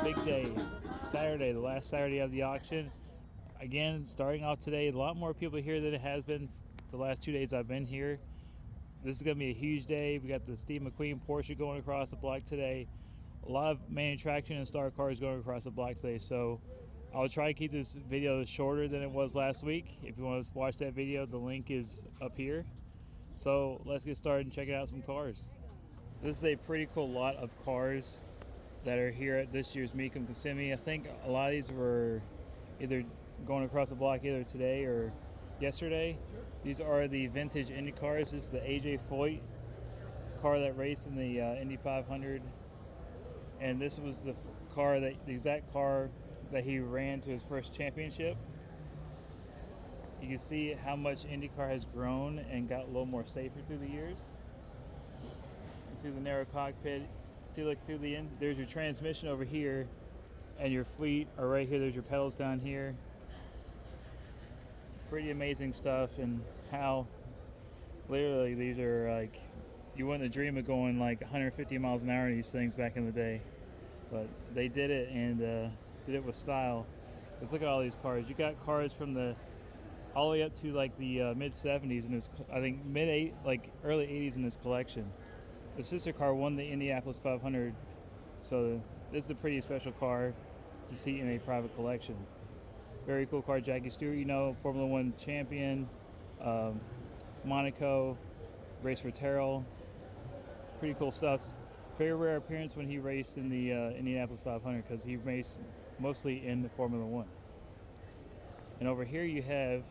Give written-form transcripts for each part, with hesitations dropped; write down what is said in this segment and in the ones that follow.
Big day, Saturday, the last Saturday of the auction. Again, starting off today, a lot more people here than it has been the last 2 days I've been here. This is going to be a huge day. We got the Steve McQueen Porsche going across the block today. A lot of main attraction and star cars going across the block today. So I'll try to keep this video shorter than it was last week. If you want to watch that video, the link is up here. So let's get started and check out some cars. This is a pretty cool lot of cars that are here at this year's MECUM Kissimmee. I think a lot of these were either going across the block either today or yesterday. These are the vintage IndyCars. This is the AJ Foyt car that raced in the Indy 500, and this was the exact car that he ran to his first championship. You can see how much IndyCar has grown and got a little more safer through the years. You see the narrow cockpit. See, look through the end, there's your transmission over here, and your feet are right here. There's your pedals down here. Pretty amazing stuff, and how literally these are like, you wouldn't dream of going like 150 miles an hour in these things back in the day, but they did it, and did it with style. Let's look at all these cars. You got cars from the all the way up to like the mid 70s in this, I think early 80s in this collection. The sister car won the Indianapolis 500, so this is a pretty special car to see in a private collection. Very cool car. Jackie Stewart, you know, Formula One champion, Monaco, raced for Terrell. Pretty cool stuff. Very rare appearance when he raced in the Indianapolis 500, because he raced mostly in the Formula One. And over here you have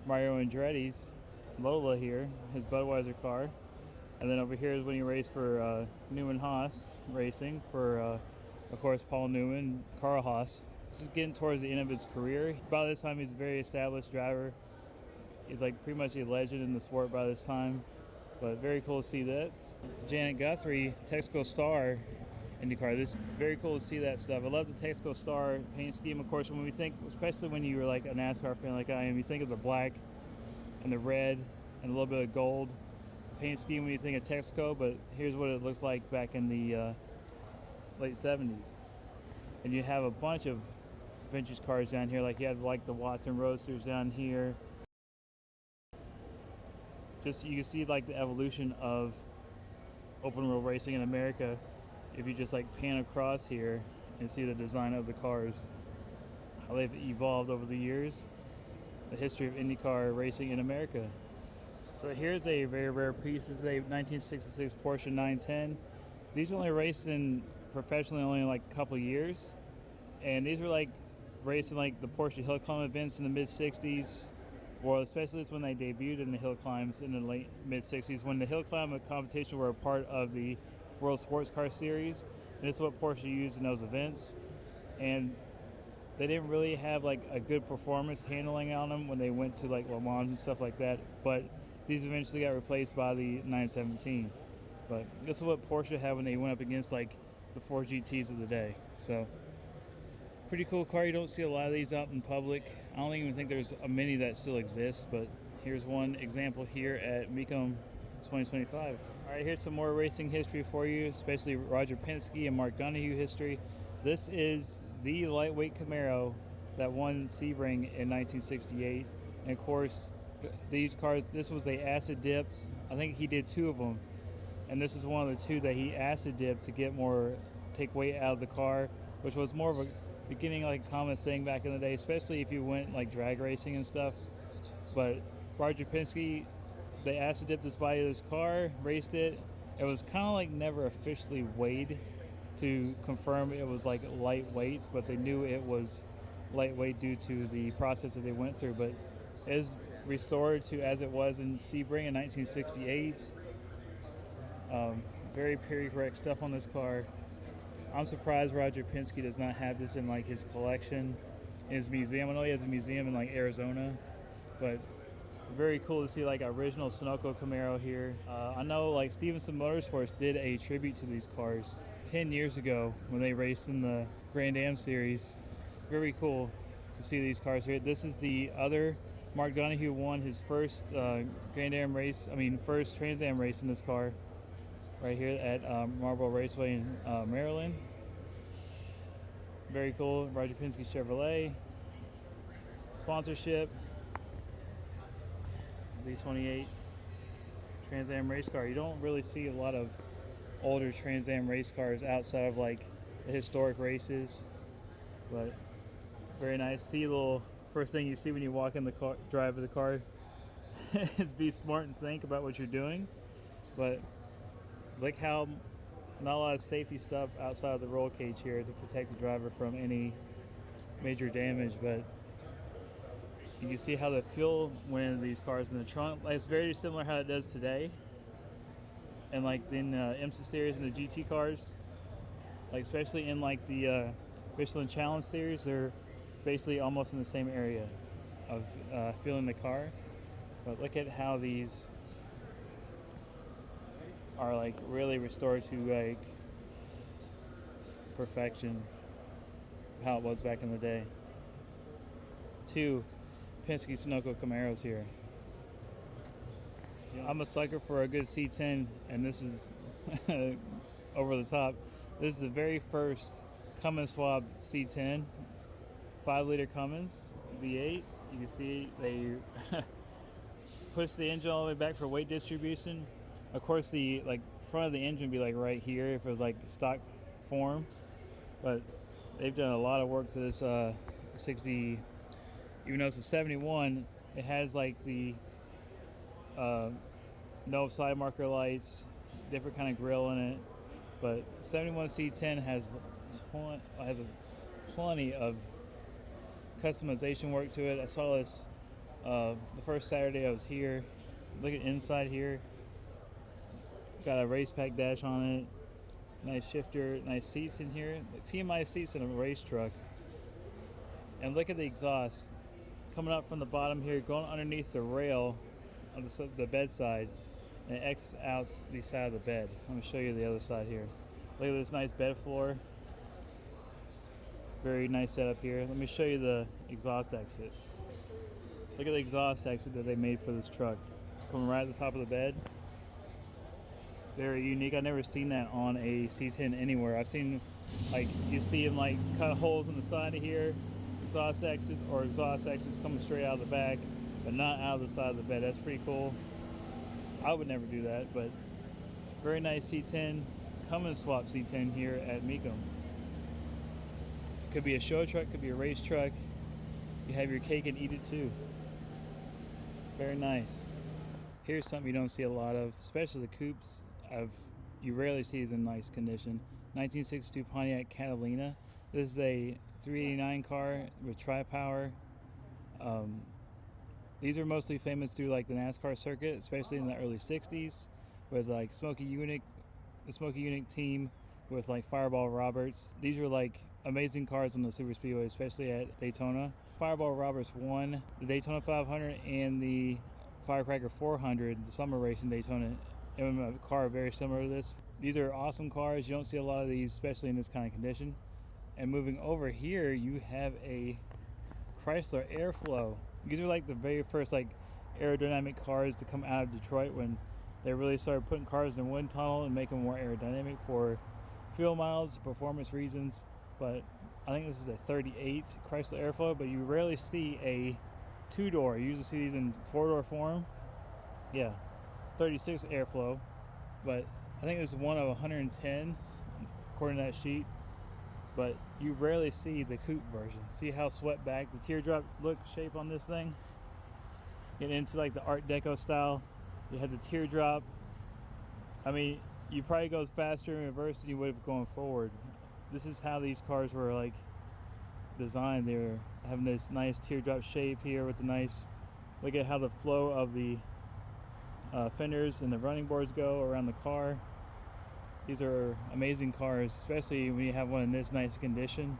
Mario Andretti's Lola here, his Budweiser car. And then over here is when he raced for Newman Haas Racing for, of course, Paul Newman, Carl Haas. This is getting towards the end of his career. By this time, he's a very established driver. He's like pretty much a legend in the sport by this time. But very cool to see that. Janet Guthrie, Texaco Star IndyCar. This is very cool to see that stuff. I love the Texaco Star paint scheme. Of course, when we think, especially when you're like a NASCAR fan like I am, you think of the black and the red and a little bit of gold paint scheme when you think of Texaco, but here's what it looks like back in the late 70s. And you have a bunch of vintage cars down here, like you have like the Watson Roadsters down here. Just you can see like the evolution of open wheel racing in America if you just like pan across here and see the design of the cars, how they've evolved over the years, the history of IndyCar racing in America. So here's a very rare piece. This is a 1966 Porsche 910. These were only raced in professionally only like a couple of years, and these were like racing like the Porsche hill climb events in the mid 60s, or especially when they debuted in the hill climbs in the late mid 60s, when the hill climb competition were a part of the World Sports Car Series. And this is what Porsche used in those events, and they didn't really have like a good performance handling on them when they went to like Le Mans and stuff like that, but these eventually got replaced by the 917. But this is what Porsche had when they went up against like the 4 GTs of the day. So pretty cool car. You don't see a lot of these out in public. I don't even think there's a many that still exist, but here's one example here at MECUM 2025. All right, here's some more racing history for you, especially Roger Penske and Mark Donohue history. This is the lightweight Camaro that won Sebring in 1968. And of course, these cars, this was a acid dipped. I think he did 2 of them, and this is one of the 2 that he acid dipped to get more, take weight out of the car, which was more of a beginning like common thing back in the day, especially if you went like drag racing and stuff. But Roger Penske, they acid dipped this body of this car, raced it. It was kind of like never officially weighed to confirm it was like lightweight, but they knew it was lightweight due to the process that they went through. But it is restored to as it was in Sebring in 1968. Very period correct stuff on this car. I'm surprised Roger Penske does not have this in like his collection, in his museum. I know he has a museum in like Arizona, but very cool to see like original Sunoco Camaro here. I know like Stevenson Motorsports did a tribute to these cars 10 years ago when they raced in the Grand Am series. Very cool to see these cars here. This is the other Mark Donohue won his first Grand Am race, first Trans Am race in this car right here at Marlboro Raceway in Maryland. Very cool. Roger Penske Chevrolet sponsorship. Z28 Trans Am race car. You don't really see a lot of older Trans Am race cars outside of like the historic races, but very nice. See, little first thing you see when you walk in the car, drive of the car, is be smart and think about what you're doing. But look how not a lot of safety stuff outside of the roll cage here to protect the driver from any major damage. But you can see how the fuel went into these cars in the trunk. It's very similar how it does today, and like in IMSA series and the GT cars, like especially in like the Michelin Challenge series, they're basically almost in the same area of fueling the car. But look at how these are like really restored to like perfection, how it was back in the day. 2 Penske Sunoco Camaros here. I'm a sucker for a good C10, and this is over the top. This is the very first Cummins swap C10, 5-liter Cummins V8. You can see they push the engine all the way back for weight distribution. Of course, the like front of the engine would be like right here if it was like stock form, but they've done a lot of work to this 60. Even though it's a 71, it has like the no side marker lights, different kind of grille in it. But 71 C10 has plenty of customization work to it. I saw this the first Saturday I was here. Look at inside here. Got a race pack dash on it. Nice shifter, nice seats in here. The TMI seats in a race truck. And look at the exhaust coming up from the bottom here, going underneath the rail on the bed side, and it exits out the side of the bed. I'm going to show you the other side here. Look at this nice bed floor. Very nice setup here. Let me show you the exhaust exit. Look at the exhaust exit that they made for this truck. Coming right at the top of the bed. Very unique. I've never seen that on a C10 anywhere. I've seen like you see them like cut holes in the side of here, exhaust exits, or exhaust exits coming straight out of the back, but not out of the side of the bed. That's pretty cool. I would never do that, but very nice C10, Cummins swap C10 here at MECUM. Could be a show truck, could be a race truck. You have your cake and eat it too. Very nice. Here's something you don't see a lot of, especially the coupes. You rarely see these in nice condition. 1962 Pontiac Catalina. This is a 389 car with tri-power. These are mostly famous through like the NASCAR circuit, especially in the early 60s, with like the Smokey Yunick team with like Fireball Roberts. These are like amazing cars on the super speedway, especially at Daytona. Fireball Roberts won the Daytona 500 and the Firecracker 400, the summer race in Daytona, in a car very similar to this. These are awesome cars. You don't see a lot of these, especially in this kind of condition. And moving over here, you have a Chrysler Airflow. These are like the very first like aerodynamic cars to come out of Detroit when they really started putting cars in a wind tunnel and making them more aerodynamic for fuel miles, performance reasons. But I think this is a 38 Chrysler Airflow, but you rarely see a 2-door. You usually see these in 4-door form. Yeah, 36 Airflow, but I think this is one of 110 according to that sheet. But you rarely see the coupe version. See how swept back the teardrop look shape on this thing? Get into like the Art Deco style. You have the teardrop. I mean, you probably goes faster in reverse than you would have going forward. This is how these cars were like designed. They were having this nice teardrop shape here with the nice, look at how the flow of the fenders and the running boards go around the car. These are amazing cars, especially when you have one in this nice condition.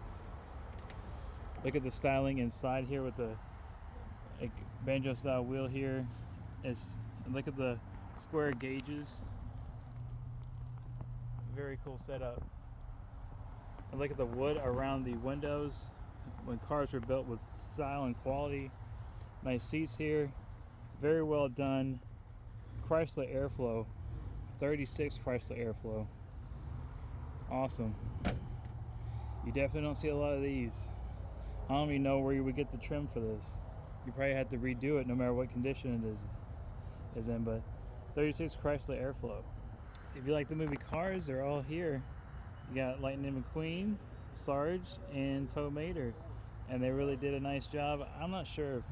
Look at the styling inside here with the like, banjo style wheel here. Look at the square gauges. Very cool setup. And look at the wood around the windows when cars were built with style and quality. Nice seats here. Very well done. Chrysler Airflow. 36 Chrysler Airflow. Awesome. You definitely don't see a lot of these. I don't even know where you would get the trim for this. You probably have to redo it no matter what condition it is in, but 36 Chrysler Airflow. If you like the movie Cars, they're all here. You got Lightning McQueen, Sarge, and Tow Mater, and they really did a nice job. I'm not sure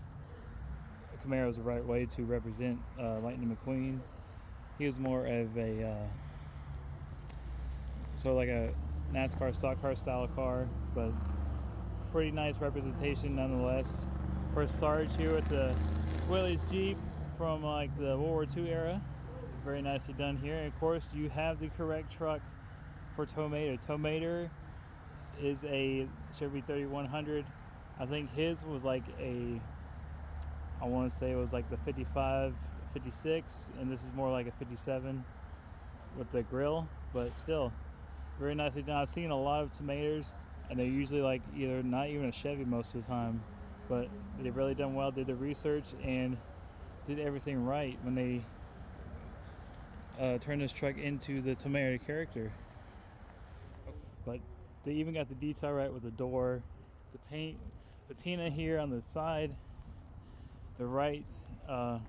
if Camaro is the right way to represent Lightning McQueen. He was more of a sort of like a NASCAR stock car style car, but pretty nice representation nonetheless. For Sarge here with the Willys Jeep from like the World War II era, very nicely done here. And of course, you have the correct truck for Tow Mater. Tow Mater is a Chevy 3100. I think his was like a, I want to say it was like the 55, 56, and this is more like a 57 with the grill, but still very nicely done. I've seen a lot of Tomatoes, and they're usually like either not even a Chevy most of the time, but they've really done well, did the research, and did everything right when they turned this truck into the Tomato character. But they even got the detail right with the door, the paint, patina here on the side, the right are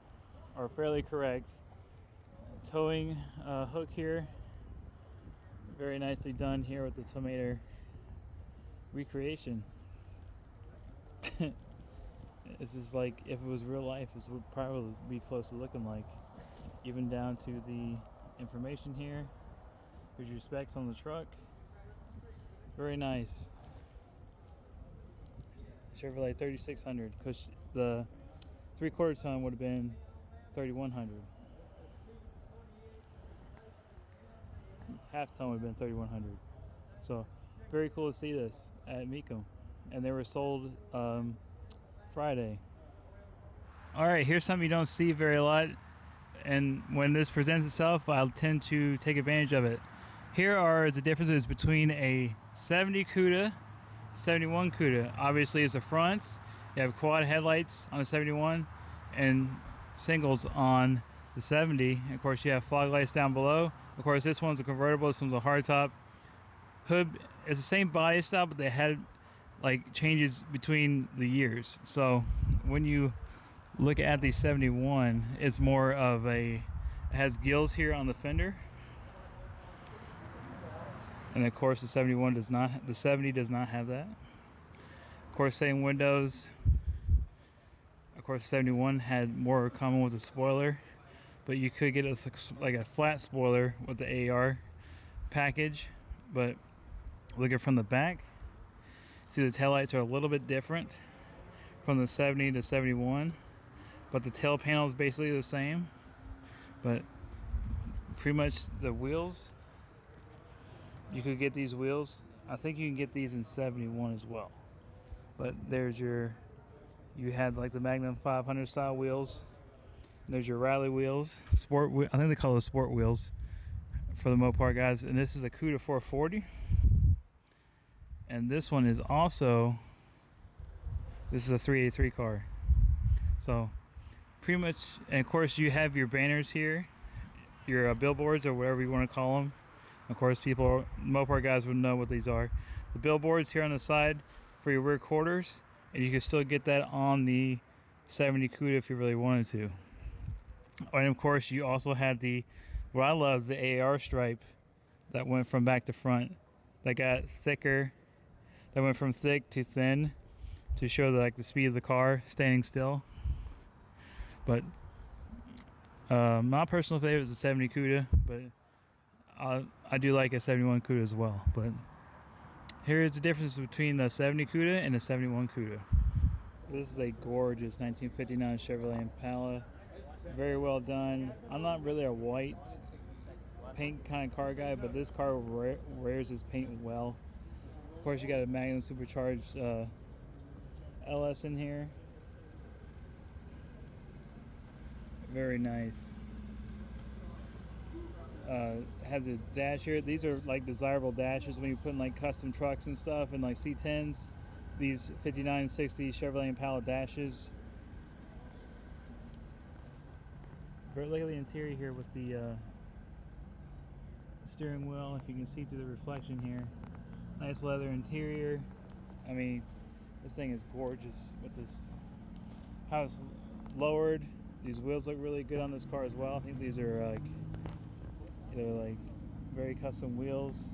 fairly correct. Towing hook here, very nicely done here with the Tomato recreation. It's just like if it was real life, this would probably be close to looking like, even down to the information here. Here's your specs on the truck. Very nice. Chevrolet 3600, because the 3/4 ton would have been 3100. Half ton would have been 3100. So very cool to see this at MECUM, and they were sold Friday. All right, here's something you don't see very a lot, and when this presents itself, I'll tend to take advantage of it. Here are the differences between a 70 Cuda, 71 Cuda. Obviously, it's the front. You have quad headlights on the 71 and singles on the 70. Of course, you have fog lights down below. Of course, this one's a convertible. This one's a hardtop. Hood is the same body style, but they had like changes between the years. So when you look at the 71, it's more of a, it has gills here on the fender. And of course the 71 does not, the 70 does not have that. Of course, same windows. Of course, 71 had more common with the spoiler, but you could get like a flat spoiler with the AR package. But looking from the back, see the taillights are a little bit different from the 70 to 71, but the tail panel is basically the same. But pretty much the wheels, you could get these wheels. I think you can get these in 71 as well. But there's your, you had like the Magnum 500 style wheels. There's your rally wheels, sport. I think they call those sport wheels for the Mopar guys. And this is a Cuda 440. And this one is also, this is a 383 car. So pretty much, and of course you have your banners here, your billboards or whatever you want to call them. Of course, Mopar guys would know what these are. The billboards here on the side for your rear quarters, and you can still get that on the 70 Cuda if you really wanted to. And of course, you also had what I love is the AR stripe that went from back to front, that got thicker, that went from thick to thin to show the speed of the car standing still. But my personal favorite is the 70 Cuda, but I do like a 71 Cuda as well. But here is the difference between the 70 Cuda and the 71 Cuda. This is a gorgeous 1959 Chevrolet Impala. Very well done. I'm not really a white paint kind of car guy, but this car wears its paint well. Of course, you got a Magnum supercharged LS in here. Very nice. Has a dash here. These are like desirable dashes when you put in like custom trucks and stuff, and like C10s. These 59 60 Chevrolet Impala dashes. Look at the interior here with the steering wheel, if you can see through the reflection here. Nice leather interior. I mean, this thing is gorgeous with this. How it's lowered. These wheels look really good on this car as well. I think these are they're very custom wheels.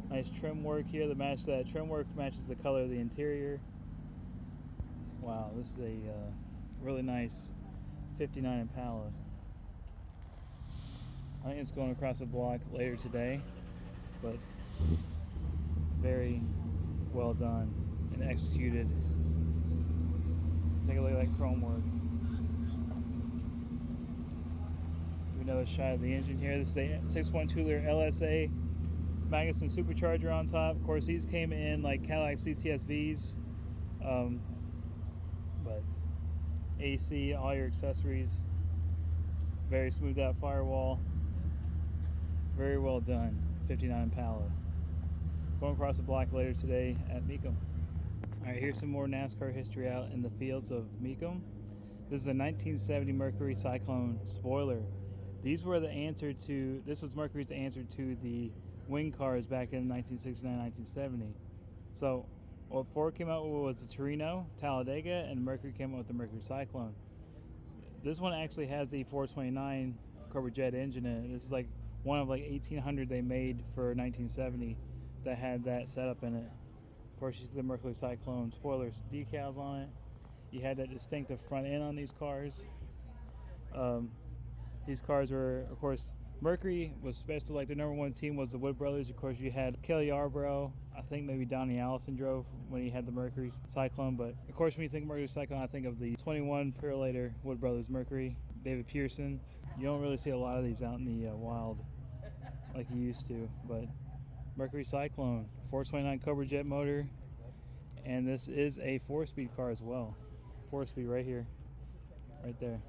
Nice trim work here. That trim work matches the color of the interior. Wow, this is a really nice 59 Impala. I think it's going across the block later today, but very well done and executed. Take a look at that chrome work. Another shot of the engine here. This is the 6.2 liter LSA Magnuson supercharger on top. Of course, these came in like Cadillac CTS-Vs, but AC, all your accessories, very smoothed out firewall. Very well done, 59 Impala. Going across the block later today at MECUM. Alright, here's some more NASCAR history out in the fields of MECUM. This is the 1970 Mercury Cyclone spoiler. This was Mercury's answer to the wing cars back in 1969, 1970. So, what Ford came out with was the Torino, Talladega, and Mercury came out with the Mercury Cyclone. This one actually has the 429 Corvette jet engine in it. This is like one of 1,800 they made for 1970 that had that setup in it. Of course, you see the Mercury Cyclone spoilers decals on it. You had that distinctive front end on these cars. These cars were, of course, Mercury was special. Their number one team was the Wood Brothers. Of course, you had Kelly Yarborough. I think maybe Donnie Allison drove when he had the Mercury Cyclone. But of course, when you think Mercury Cyclone, I think of the 21 Purolator Wood Brothers Mercury. David Pearson. You don't really see a lot of these out in the wild like you used to. But Mercury Cyclone, 429 Cobra Jet motor, and this is a 4-speed car as well. 4-speed right here, right there.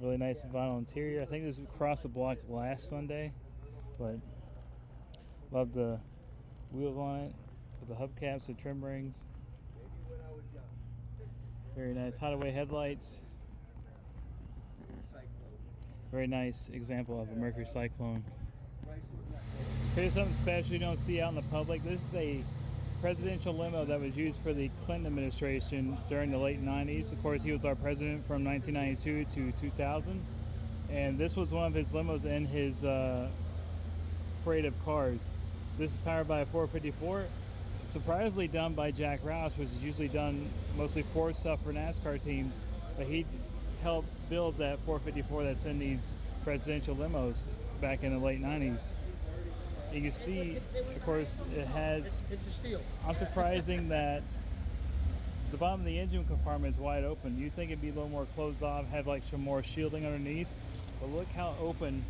Really nice vinyl interior. I think this was across the block last Sunday, but love the wheels on it with the hubcaps and trim rings. Very nice hideaway headlights. Very nice example of a Mercury Cyclone. Here's something special you don't see out in the public. This is a presidential limo that was used for the Clinton administration during the late 90s. Of course, he was our president from 1992 to 2000. And this was one of his limos in his parade of cars. This is powered by a 454. Surprisingly done by Jack Roush, which is usually done mostly Ford stuff for NASCAR teams. But he helped build that 454 that's in these presidential limos back in the late 90s. You can see, of course, it has. I'm surprising that the bottom of the engine compartment is wide open. You'd think it'd be a little more closed off, have some more shielding underneath. But look how open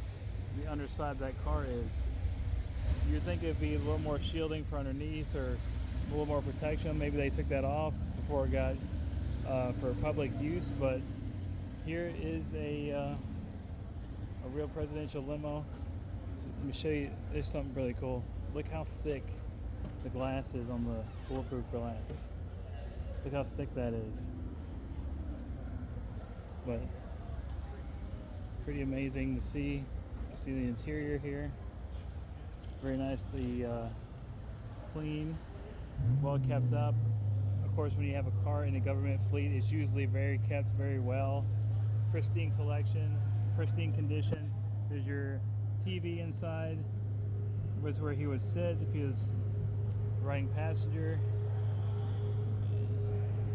the underside of that car is. You'd think it'd be a little more shielding for underneath or a little more protection. Maybe they took that off before it got for public use. But here is a real presidential limo. So let me show you, there's something really cool. Look how thick the glass is on the bulletproof glass. Look how thick that is. But pretty amazing to see. You see the interior here. Very nicely clean, well kept up. Of course, when you have a car in a government fleet, it's usually very kept very well. Pristine collection, pristine condition. There's your TV inside. Was where he would sit if he was riding passenger.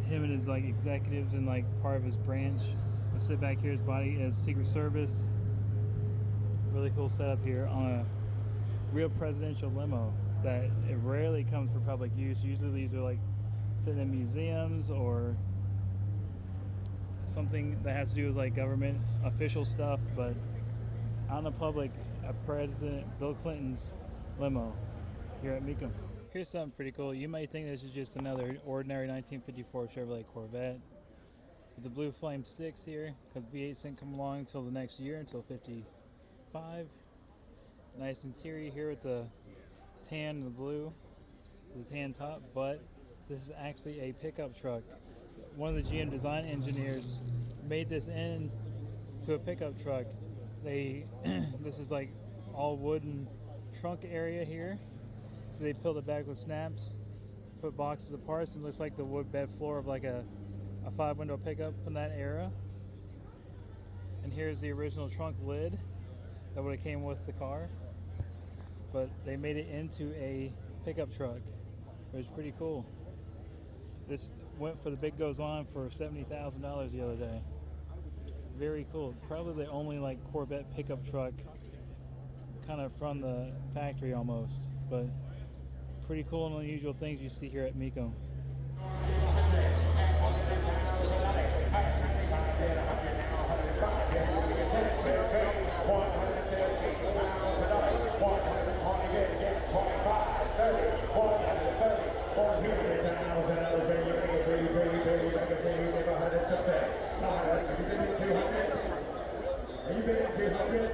Him and his like executives and like part of his branch would sit back here. His body as Secret Service. Really cool setup here on a real presidential limo that it rarely comes for public use. Usually these are like sitting in museums or something that has to do with like government official stuff, but out in the public, a President Bill Clinton's limo here at MECUM. Here's something pretty cool. You might think this is just another ordinary 1954 Chevrolet Corvette with the blue flame sticks here, because V8s didn't come along until the next year, until 55. Nice interior here with the tan and the blue, the tan top, but this is actually a pickup truck. One of the GM design engineers made this into a pickup truck. This is like all wooden trunk area here. So they peeled it back with snaps, put boxes of parts, and it looks like the wood bed floor of like a 5-window pickup from that era. And here's the original trunk lid that would have came with the car. But they made it into a pickup truck. It was pretty cool. This went for the bid goes on for $70,000 the other day. Very cool. Probably the only like Corvette pickup truck kind of from the factory almost, but pretty cool and unusual things you see here at MECUM. Are you bidding 200?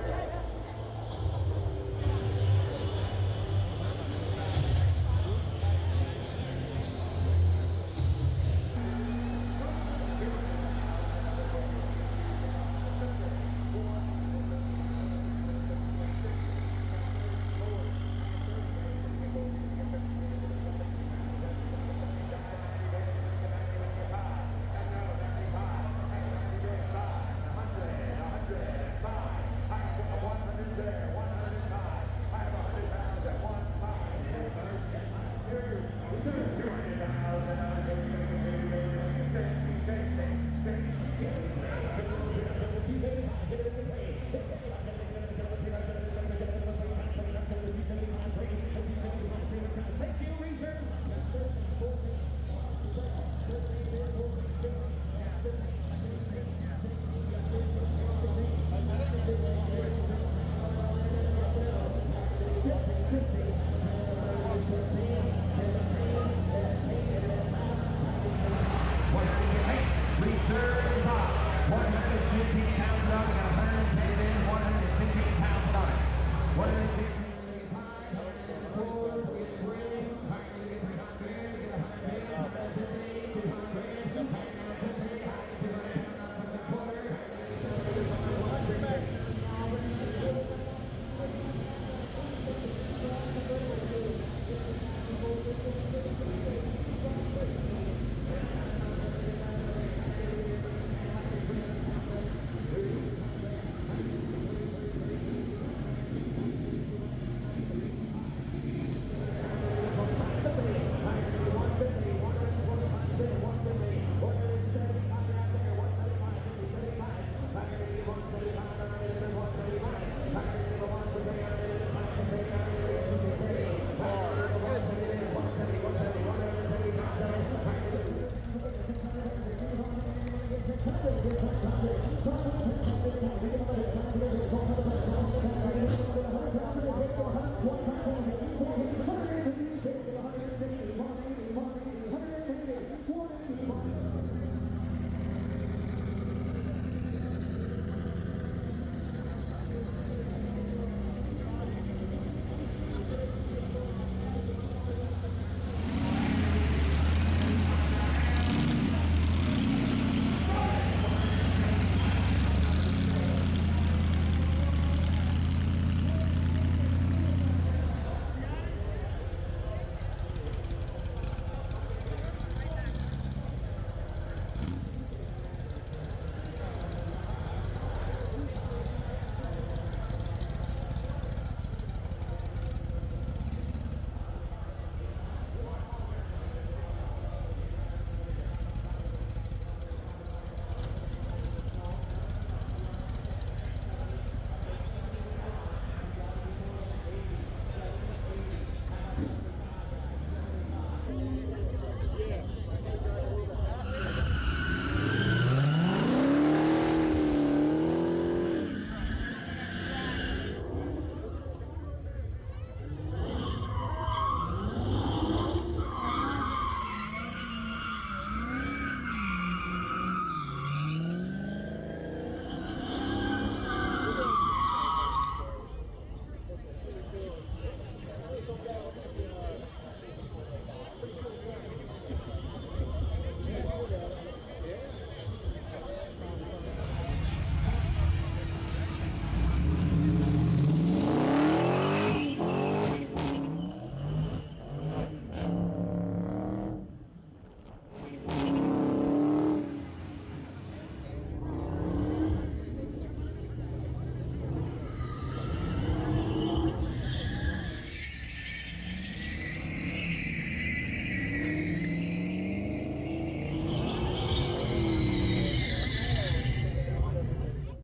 $115,000 and 110 in, 115,000 on it.